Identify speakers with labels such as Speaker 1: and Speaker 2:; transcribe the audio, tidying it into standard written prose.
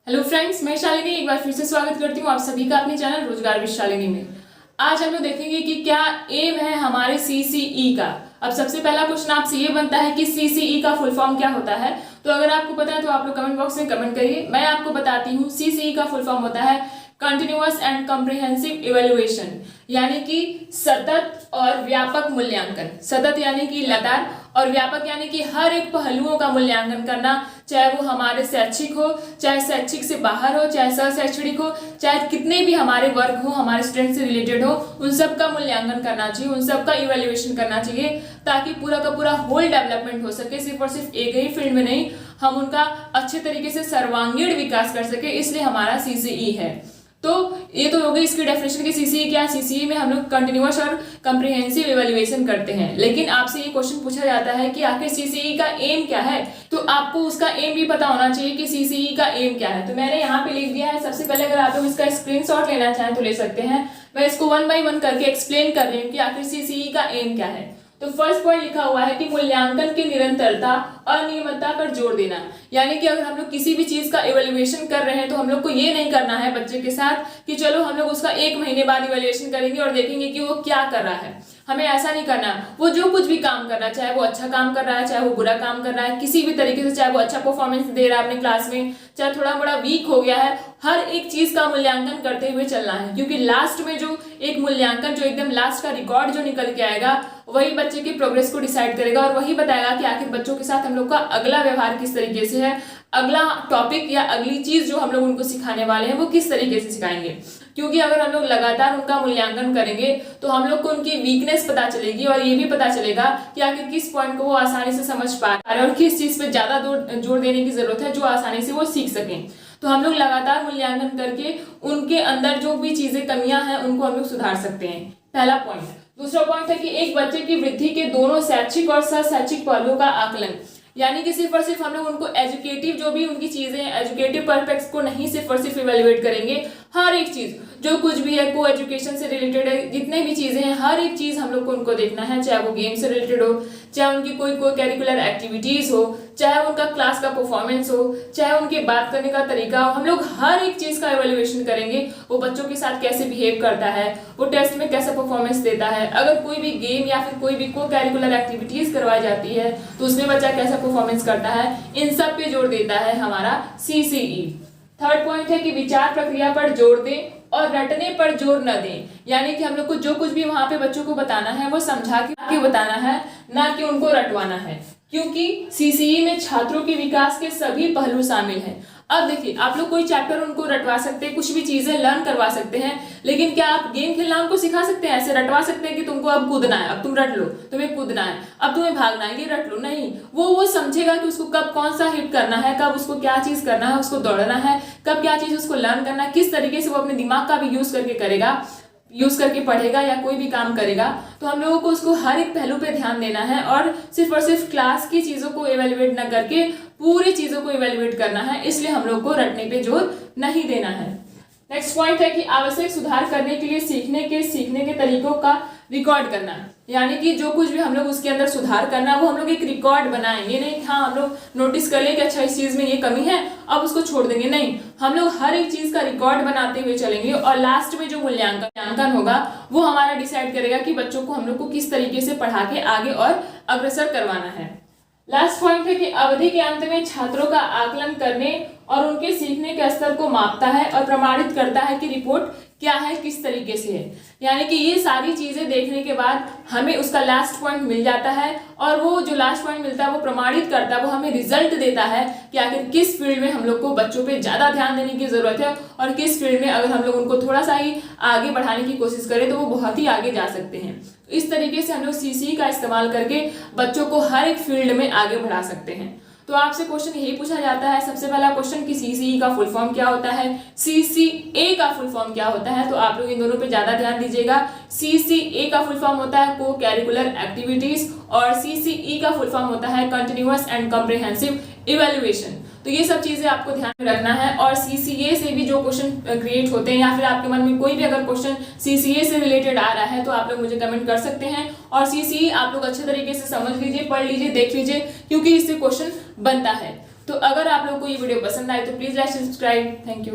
Speaker 1: Hello friends, मैं शालिनी एक बार फिर से स्वागत करती हूँ आप सभी का अपने चैनल रोजगार विद शालिनी में। आज हम लोग देखेंगे कि क्या एम है हमारे सीसीई का। अब सबसे पहला क्वेश्चन आपसे ये बनता है कि सीसीई का फुल फॉर्म क्या होता है। तो अगर आपको पता है तो आप लोग कमेंट बॉक्स में कमेंट करिए। मैं आपको बताती हूँ, सीसीई का फुल फॉर्म होता है कंटिन्यूअस एंड कॉम्प्रिहेंसिव इवेल्युएशन, यानी कि सतत और व्यापक मूल्यांकन। सतत यानी कि लगातार और व्यापक यानी कि हर एक पहलुओं का मूल्यांकन करना, चाहे वो हमारे शैक्षिक हो, चाहे शैक्षिक से बाहर हो, चाहे सह शैक्षणिक हो, चाहे कितने भी हमारे वर्ग हो, हमारे स्टूडेंट से रिलेटेड हो, उन सब का मूल्यांकन करना चाहिए, उन सब का इवेल्युएशन करना चाहिए, ताकि पूरा का पूरा होल डेवलपमेंट हो सके। सिर्फ और सिर्फ एक ही फील्ड में नहीं, हम उनका अच्छे तरीके से सर्वांगीण विकास कर सके, इसलिए हमारा सीसीई है। तो ये तो हो गई इसकी डेफिनेशन की सीसीई क्या है। सीसीई में हम लोग कंटिन्यूअस और कॉम्प्रिहेंसिव इवैल्यूएशन करते हैं। लेकिन आपसे ये क्वेश्चन पूछा जाता है कि आखिर सीसीई का एम क्या है, तो आपको उसका एम भी पता होना चाहिए कि सीसीई का एम क्या है। तो मैंने यहाँ पे लिख दिया है। सबसे पहले अगर आप लोग इसका स्क्रीनशॉट लेना चाहें तो ले सकते हैं। मैं इसको 1 बाय 1 करके एक्सप्लेन कर रही हूँ कि आखिर सीसीई का एम क्या है। तो फर्स्ट पॉइंट लिखा हुआ है कि मूल्यांकन की निरंतरता और नियमितता पर जोर देना, यानी कि अगर हम लोग किसी भी चीज का इवैल्यूएशन कर रहे हैं तो हम लोग को ये नहीं करना है बच्चे के साथ कि चलो हम लोग उसका 1 महीने बाद इवैल्यूएशन करेंगे और देखेंगे कि वो क्या कर रहा है। हमें ऐसा नहीं करना। वो जो कुछ भी काम कर रहा है, चाहे वो अच्छा काम कर रहा है, चाहे वो बुरा काम कर रहा है, किसी भी तरीके से, चाहे वो अच्छा परफॉर्मेंस दे रहा है अपने क्लास में, चाहे थोड़ा बड़ा वीक हो गया है, हर एक चीज का मूल्यांकन करते हुए चलना है। क्योंकि लास्ट में जो एक मूल्यांकन, जो एकदम लास्ट का रिकॉर्ड जो निकल के आएगा, वही बच्चे की प्रोग्रेस को डिसाइड करेगा और वही बताएगा कि आखिर बच्चों के साथ हम लोग का अगला व्यवहार किस तरीके से है, अगला टॉपिक या अगली चीज जो हम लोग उनको सिखाने वाले हैं वो किस तरीके से सिखाएंगे। क्योंकि अगर हम लोग लगातार उनका मूल्यांकन करेंगे तो हम लोग को उनकी वीकनेस पता चलेगी और ये भी पता चलेगा कि आखिर किस पॉइंट को वो आसानी से समझ पा रहे हैं और किस चीज पे ज्यादा जोर देने की जरूरत है जो आसानी से वो सीख सकें। तो हम लोग लगातार मूल्यांकन करके उनके अंदर जो भी चीजें कमियां हैं उनको हम लोग सुधार सकते हैं। पहला पॉइंट। दूसरा पॉइंट है कि एक बच्चे की वृद्धि के दोनों शैक्षिक और सह शैक्षिक पहलुओं का आकलन, यानी कि सिर्फ और सिर्फ हम लोग उनको एजुकेटिव जो भी उनकी चीजें हैं, एजुकेटिव पर्सपेक्ट्स को नहीं सिर्फ और सिर्फ इवेल्युएट करेंगे, हर एक चीज जो कुछ भी है, को एजुकेशन से रिलेटेड है, जितने भी चीजें हैं, हर एक चीज हम लोग को उनको देखना है, चाहे वो गेम से रिलेटेड हो, चाहे उनकी कोई करिकुलर एक्टिविटीज हो, चाहे उनका क्लास का परफॉर्मेंस हो, चाहे उनके बात करने का तरीका हो। हम लोग हर एक चीज का इवेल्युएशन करेंगे। वो बच्चों के साथ कैसे बिहेव करता है, वो टेस्ट में कैसा परफॉर्मेंस देता है, अगर कोई भी गेम या फिर कोई भी करिकुलर एक्टिविटीज करवाई जाती है तो उसमें बच्चा कैसा परफॉर्मेंस करता है, इन सब पे जोर देता है हमारा सीसीई। थर्ड पॉइंट है कि विचार प्रक्रिया पर जोर दें और रटने पर जोर न दें, यानी कि हम लोग को जो कुछ भी वहां पे बच्चों को बताना है वो समझा के बताना है, ना कि उनको रटवाना है। क्योंकि सीसीई में छात्रों के विकास के सभी पहलू शामिल हैं। अब देखिए, आप लोग कोई चैप्टर उनको रटवा सकते हैं, कुछ भी चीजें लर्न करवा सकते हैं, लेकिन क्या आप गेम खेलना उनको सिखा सकते हैं? ऐसे रटवा सकते हैं कि तुमको अब कूदना है, अब तुम रट लो, तुम्हें कूदना है, अब तुम्हें भागना है, ये रट लो। नहीं, वो समझेगा कि उसको कब कौन सा हिट करना है, कब उसको क्या चीज करना है, उसको दौड़ना है, कब क्या चीज उसको लर्न करना है, किस तरीके से वो अपने दिमाग का भी यूज करके करेगा, यूज करके पढ़ेगा या कोई भी काम करेगा। तो हम लोगों को उसको हर एक पहलू पे ध्यान देना है और सिर्फ क्लास की चीजों को इवेल्युएट न करके पूरी चीजों को इवेल्युएट करना है। इसलिए हम लोग को रटने पे जोर नहीं देना है। नेक्स्ट पॉइंट है कि आवश्यक सुधार करने के लिए सीखने के तरीकों का रिकॉर्ड करना, यानी कि जो कुछ भी हम लोग उसके अंदर सुधार करना वो हम लोग एक रिकॉर्ड बनाएं। ये नहीं हाँ हम लोग नोटिस कर ले कि अच्छा इस चीज में ये कमी है अब उसको छोड़ देंगे, नहीं, हम लोग हर एक चीज का रिकॉर्ड बनाते हुए चलेंगे और लास्ट में जो मूल्यांकन होगा वो हमारा डिसाइड करेगा कि बच्चों को हम लोग को किस तरीके से पढ़ा के आगे और अग्रसर करवाना है। लास्ट पॉइंट है कि अवधि के अंत में छात्रों का आकलन करने और उनके सीखने के स्तर को मापता है और प्रमाणित करता है कि रिपोर्ट क्या है, किस तरीके से है। यानी कि ये सारी चीजें देखने के बाद हमें उसका लास्ट पॉइंट मिल जाता है और वो जो लास्ट पॉइंट मिलता है वो प्रमाणित करता है, वो हमें रिजल्ट देता है कि आखिर किस फील्ड में हम लोग को बच्चों पे ज्यादा ध्यान देने की जरूरत है और किस फील्ड में अगर हम लोग उनको थोड़ा सा ही आगे बढ़ाने की कोशिश करें तो वो बहुत ही आगे जा सकते हैं। तो इस तरीके से हम लोग सीसीई का इस्तेमाल करके बच्चों को हर एक फील्ड में आगे बढ़ा सकते हैं। तो आपसे क्वेश्चन यही पूछा जाता है, सबसे पहला क्वेश्चन कि सीसीई का फुल फॉर्म क्या होता है, सीसीए का फुल फॉर्म क्या होता है। तो आप लोग इन दोनों पे ज्यादा ध्यान दीजिएगा। सीसीए का फुल फॉर्म होता है को करिकुलर एक्टिविटीज और सीसीई का फुल फॉर्म होता है कंटिन्यूअस एंड कॉम्प्रिहेंसिव इवेल्युएशन। तो ये सब चीजें आपको ध्यान में रखना है। और सीसीए से भी जो क्वेश्चन क्रिएट होते हैं या फिर आपके मन में कोई भी अगर क्वेश्चन सीसीए से रिलेटेड आ रहा है तो आप लोग मुझे कमेंट कर सकते हैं। और सीसीए आप लोग अच्छे तरीके से समझ लीजिए, पढ़ लीजिए, देख लीजिए, क्योंकि इससे क्वेश्चन बनता है। तो अगर आप लोगों को ये वीडियो पसंद आए तो please like subscribe. Thank you.